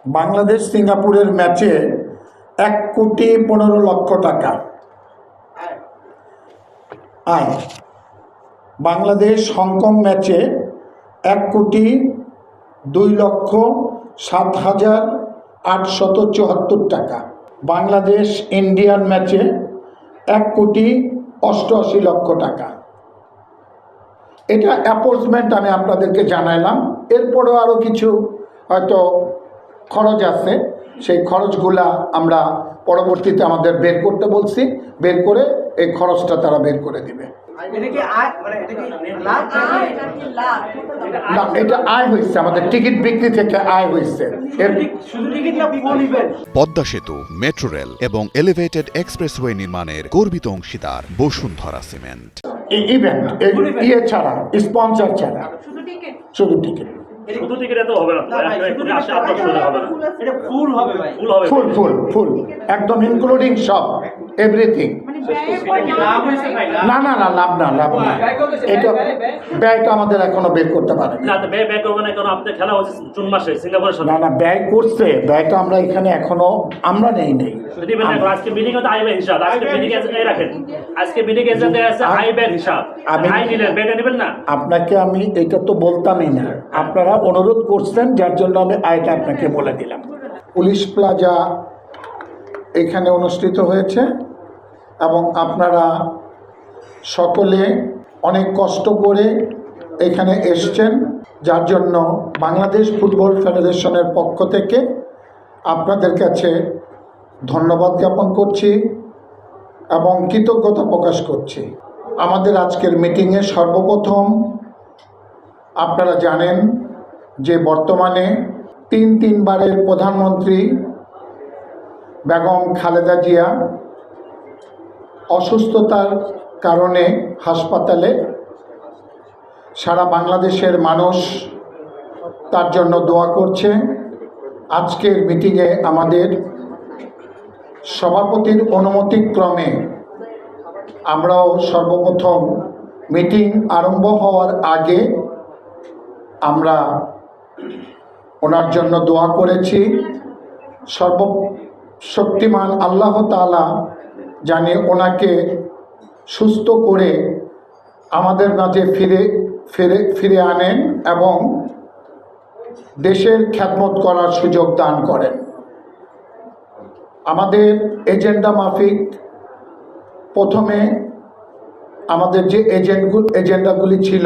বাংলাদেশ সিঙ্গাপুরের ম্যাচে 1,15,00,000 টাকা আয়। বাংলাদেশ হংকং ম্যাচে 1,02,07,874 টাকা। বাংলাদেশ ইন্ডিয়ান ম্যাচে 1,88,00,000 টাকা। এটা অ্যাপোর্চমেন্ট আমি আপনাদেরকে জানাইলাম। এরপরেও আরও কিছু হয়তো খরচ আছে, সেই খরচগুলা আমরা পরবর্তীতে আমাদের বের করতে বলছি, বের করে এই খরচটা তারা বের করে দিবে। না, এটা আয় হয়েছে, আমাদের টিকিট বিক্রি থেকে আয় হয়েছে। পদ্মা সেতু, মেট্রো রেল এবং এলিভেটেড এক্সপ্রেসওয়ে নির্মাণের গর্বিত অংশীদার বসুন্ধরা সিমেন্ট। এই ইভেন্ট ইয়ে ছাড়া, স্পন্সর ছাড়া, শুধু টিকিট। ফুল একদম ইনক্লুডিং সব এভরিথিং। না, লাভ না। এটা ব্যয়টা আমাদের এখনো বের করতে পারে না। না, ব্যয় করছে, ব্যয়টা আমরা এখানে এখনো আমরা নেই। আপনাকে আমি এটা তো বলতামই না, আপনারা অনুরোধ করছেন, যার জন্য আমি আয়টা আপনাকে বলে দিলাম। পুলিশ প্লাজা এখানে অনুষ্ঠিত হয়েছে এবং আপনারা সকলে অনেক কষ্ট করে এখানে এসছেন, যার জন্য বাংলাদেশ ফুটবল ফেডারেশনের পক্ষ থেকে আপনাদের কাছে ধন্যবাদ জ্ঞাপন করছি এবং কৃতজ্ঞতা প্রকাশ করছি। আমাদের আজকের মিটিংয়ে সর্বপ্রথম আপনারা জানেন যে বর্তমানে তিনবারের প্রধানমন্ত্রী বেগম খালেদা জিয়া অসুস্থতার কারণে হাসপাতালে। সারা বাংলাদেশের মানুষ তার জন্য দোয়া করছে। আজকের মিটিংয়ে আমাদের সভাপতির অনুমতিক্রমে আমরাও সর্বপ্রথম মিটিং আরম্ভ হওয়ার আগে আমরা ওনার জন্য দোয়া করেছি। সর্বশক্তিমান আল্লাহ তাআলা জানে ওনাকে সুস্থ করে আমাদের মাঝে ফিরে আনেন এবং দেশের খ্যাতমত করার সুযোগ দান করেন। আমাদের এজেন্ডা মাফিক প্রথমে আমাদের যে এজেন্ডাগুলি ছিল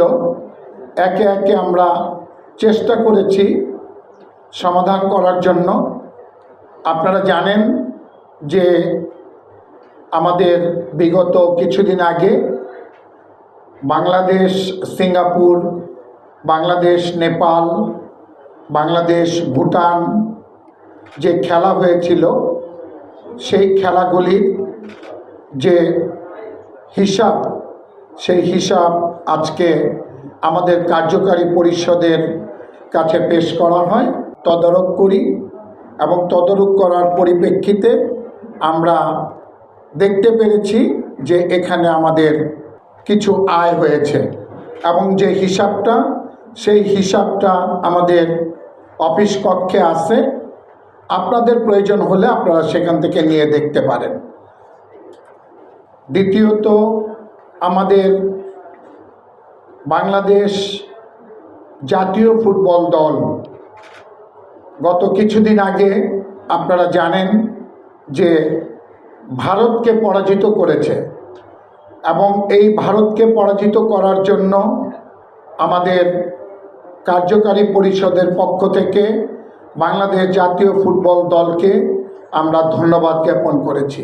একে একে আমরা চেষ্টা করেছি সমাধান করার জন্য। আপনারা জানেন যে আমাদের বিগত কিছুদিন আগে বাংলাদেশ সিঙ্গাপুর, বাংলাদেশ নেপাল, বাংলাদেশ ভুটান যে খেলা হয়েছিল, সেই খেলাগুলির যে হিসাব, সেই হিসাব আজকে আমাদের কার্যকারী পরিষদের কাছে পেশ করা হয়, তদারক করি এবং তদারক করার পরিপ্রেক্ষিতে আমরা দেখতে পেরেছি যে এখানে আমাদের কিছু আয় হয়েছে এবং যে হিসাবটা, সেই হিসাবটা আমাদের অফিস কক্ষে আছে। আপনাদের প্রয়োজন হলে আপনারা সেখান থেকে নিয়ে দেখতে পারেন। দ্বিতীয়ত, আমাদের বাংলাদেশ জাতীয় ফুটবল দল গত কিছুদিন আগে আপনারা জানেন যে ভারতকে পরাজিত করেছে এবং এই ভারতকে পরাজিত করার জন্য আমাদের কার্যকারী পরিষদের পক্ষ থেকে বাংলাদেশ জাতীয় ফুটবল দলকে আমরা ধন্যবাদ জ্ঞাপন করেছি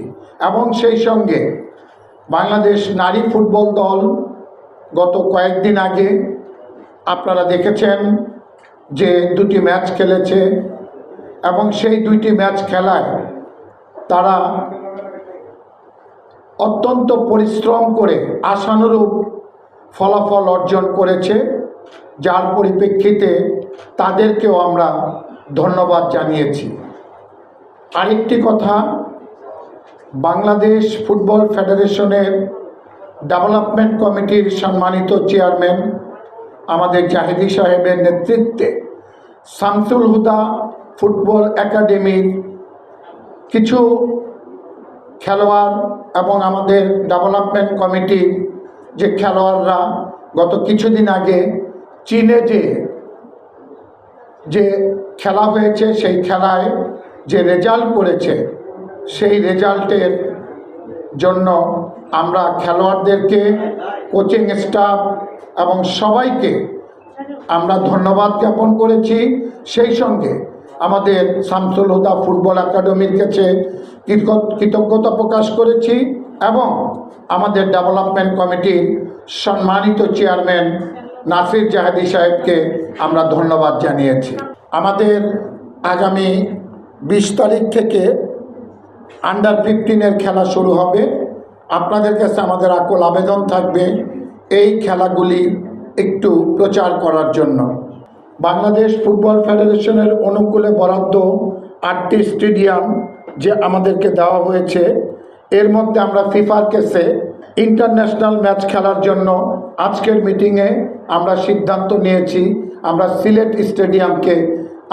এবং সেই সঙ্গে বাংলাদেশ নারী ফুটবল দল গত কয়েকদিন আগে আপনারা দেখেছেন যে 2টি ম্যাচ খেলেছে এবং সেই 2টি ম্যাচ খেলায় তারা অত্যন্ত পরিশ্রম করে আশানুরূপ ফলাফল অর্জন করেছে, যার পরিপ্রেক্ষিতে তাদেরকেও আমরা ধন্যবাদ জানিয়েছি। আরেকটি কথা, বাংলাদেশ ফুটবল ফেডারেশনের ডেভেলপমেন্ট কমিটির সম্মানিত চেয়ারম্যান আমাদের জাহিদি সাহেবের নেতৃত্বে শামসুল হুদা ফুটবল একাডেমির কিছু খেলোয়াড় এবং আমাদের ডেভেলপমেন্ট কমিটির যে খেলোয়াড়রা গত কিছুদিন আগে চীনে যে খেলা হয়েছে সেই খেলায় যে রেজাল্ট করেছে সেই রেজাল্টের জন্য আমরা খেলোয়াড়দেরকে, কোচিং স্টাফ এবং সবাইকে আমরা ধন্যবাদ জ্ঞাপন করেছি। সেই সঙ্গে আমাদের শামসুল হুদা ফুটবল একাডেমির কাছে কৃতজ্ঞতা প্রকাশ করেছি এবং আমাদের ডেভেলপমেন্ট কমিটির সম্মানিত চেয়ারম্যান নাসির জাহাদি সাহেবকে আমরা ধন্যবাদ জানিয়েছি। আমাদের আগামী 20 তারিখ থেকে আন্ডার 15-এর খেলা শুরু হবে। আপনাদের কাছে আমাদের আকুল আবেদন থাকবে এই খেলাগুলি একটু প্রচার করার জন্য। বাংলাদেশ ফুটবল ফেডারেশনের অনুকূলে বরাদ্দ 8টি স্টেডিয়াম যে আমাদেরকে দেওয়া হয়েছে, এর মধ্যে আমরা ফিফার কাছে ইন্টারন্যাশনাল ম্যাচ খেলার জন্য আজকের মিটিংয়ে আমরা সিদ্ধান্ত নিয়েছি। আমরা সিলেট স্টেডিয়ামকে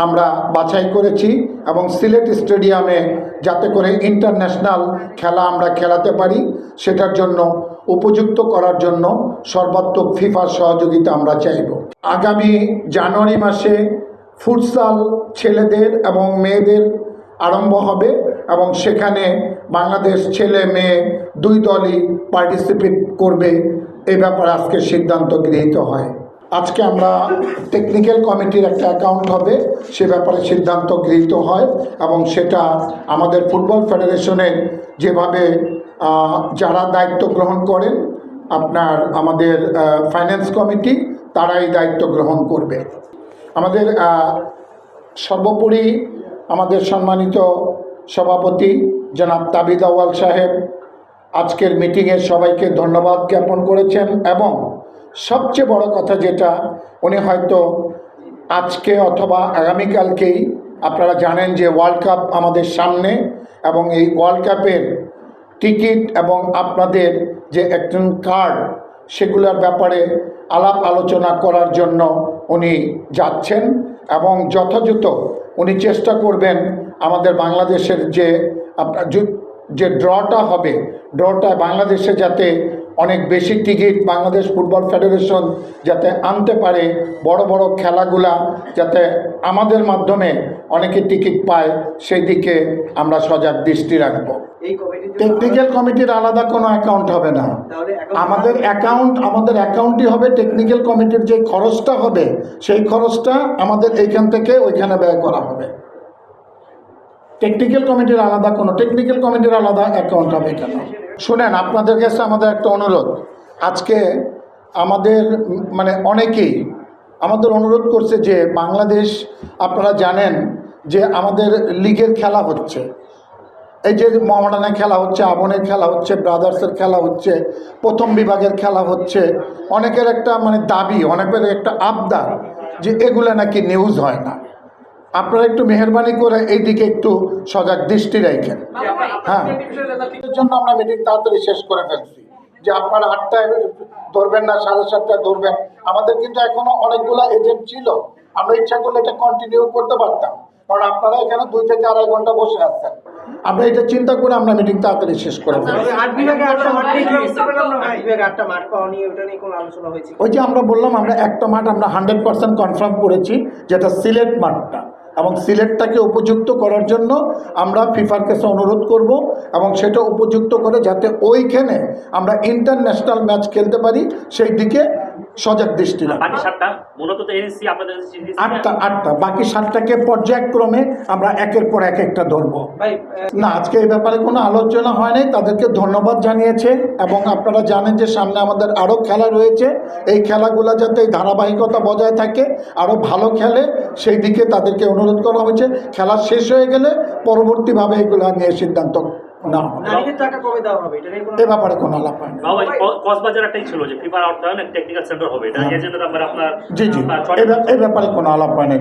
আমরা বাছাই করেছি এবং সিলেট স্টেডিয়ামে যাতে করে ইন্টারন্যাশনাল খেলা আমরা খেলাতে পারি সেটার জন্য উপযুক্ত করার জন্য সর্বাত্মক ফিফার সহযোগিতা আমরা চাইব। আগামী জানুয়ারি মাসে ফুটসাল ছেলেদের এবং মেয়েদের আরম্ভ হবে এবং সেখানে বাংলাদেশ ছেলে মেয়ে দুই দলই পার্টিসিপেট করবে। এই ব্যাপারে আজকে সিদ্ধান্ত গৃহীত হয়। আজকে আমরা টেকনিক্যাল কমিটির একটা অ্যাকাউন্ট হবে, সে ব্যাপারে সিদ্ধান্ত গৃহীত হয় এবং সেটা আমাদের ফুটবল ফেডারেশনের যেভাবে যারা দায়িত্ব গ্রহণ করেন আমাদের ফাইন্যান্স কমিটি তারাই দায়িত্ব গ্রহণ করবে। আমাদের সর্বোপরি আমাদের সম্মানিত সভাপতি জনাব তাবিদ আউয়াল সাহেব আজকের মিটিংয়ে সবাইকে ধন্যবাদ জ্ঞাপন করেছেন এবং সবচেয়ে বড় কথা যেটা উনি হয়তো আজকে অথবা আগামীকালকেই, আপনারা জানেন যে ওয়ার্ল্ড কাপ আমাদের সামনে এবং এই ওয়ার্ল্ড কাপের টিকিট এবং আপনাদের যে একজন কার্ড সেগুলোর ব্যাপারে আলাপ আলোচনা করার জন্য উনি যাচ্ছেন এবং যথাযথ উনি চেষ্টা করবেন আমাদের বাংলাদেশের যে ড্রটা হবে, ড্রটায় বাংলাদেশে যাতে অনেক বেশি টিকিট বাংলাদেশ ফুটবল ফেডারেশন যাতে আনতে পারে, বড় বড় খেলাগুলা যাতে আমাদের মাধ্যমে অনেকে টিকিট পায়, সেই দিকে আমরা সজাগ দৃষ্টি রাখব। টেকনিক্যাল কমিটির আলাদা কোনো অ্যাকাউন্ট হবে না, আমাদের অ্যাকাউন্টই হবে। টেকনিক্যাল কমিটির যে খরচটা হবে সেই খরচটা আমাদের এইখান থেকে ওইখানে ব্যয় করা হবে। টেকনিক্যাল কমিটির আলাদা অ্যাকাউন্ট হবে কেন? শুনেন, আপনাদের কাছে আমাদের একটা অনুরোধ। আজকে আমাদের অনেকেই আমাদের অনুরোধ করছে যে বাংলাদেশ, আপনারা জানেন যে আমাদের লিগের খেলা হচ্ছে, এই যে মোহামেডানের খেলা হচ্ছে, আবনের খেলা হচ্ছে, ব্রাদার্সের খেলা হচ্ছে, প্রথম বিভাগের খেলা হচ্ছে। অনেকের একটা দাবি, অনেকের একটা আবদার যে এগুলো নাকি নিউজ হয় না। আপনারা একটু মেহরবানি করে এই দিকে একটু সজাগ দৃষ্টি রাখেন। হ্যাঁ, এর জন্য আমরা মিটিং তাড়াতাড়ি শেষ করে ফেলছি যে আপনারা 8টায় ধরবেন না, 7:30টায় ধরবেন। আমাদের কিন্তু এখনো অনেকগুলো এজেন্ট ছিল, আমরা ইচ্ছা করলে এটা কন্টিনিউ করতে পারতাম, কারণ আপনারা এখানে 2 থেকে 2.5 ঘন্টা বসে আছেন। আমরা এটা চিন্তা করে আমরা মিটিং তাড়াতাড়ি শেষ করে ফেলছি। ওই যে আমরা বললাম, আমরা একটা মাঠ আমরা 100% কনফার্ম করেছি, যেটা সিলেট মাঠটা, এবং সিলেটটাকে উপযুক্ত করার জন্য আমরা ফিফার কাছে অনুরোধ করব এবং সেটা উপযুক্ত করে যাতে ওইখানে আমরা ইন্টারন্যাশনাল ম্যাচ খেলতে পারি সেই দিকে সজাগ দৃষ্টি রাখবো। 8টা বাকি 7টাকে পর্যায়ক্রমে আমরা একের পর একটা ধরবো না। আজকে এই ব্যাপারে কোনো আলোচনা হয় নাই, তাদেরকে ধন্যবাদ জানিয়েছে এবং আপনারা জানেন যে সামনে আমাদের আরও খেলা রয়েছে। এই খেলাগুলো যাতে এই ধারাবাহিকতা বজায় থাকে, আরও ভালো খেলে, সেই দিকে তাদেরকে অনুরোধ করা হয়েছে। খেলা শেষ হয়ে গেলে পরবর্তীভাবে এগুলো নিয়ে সিদ্ধান্ত না হবে। এ ব্যাপারে কোনো আলাপ হয় না। জি, এই ব্যাপারে কোনো আলাপ হয় না।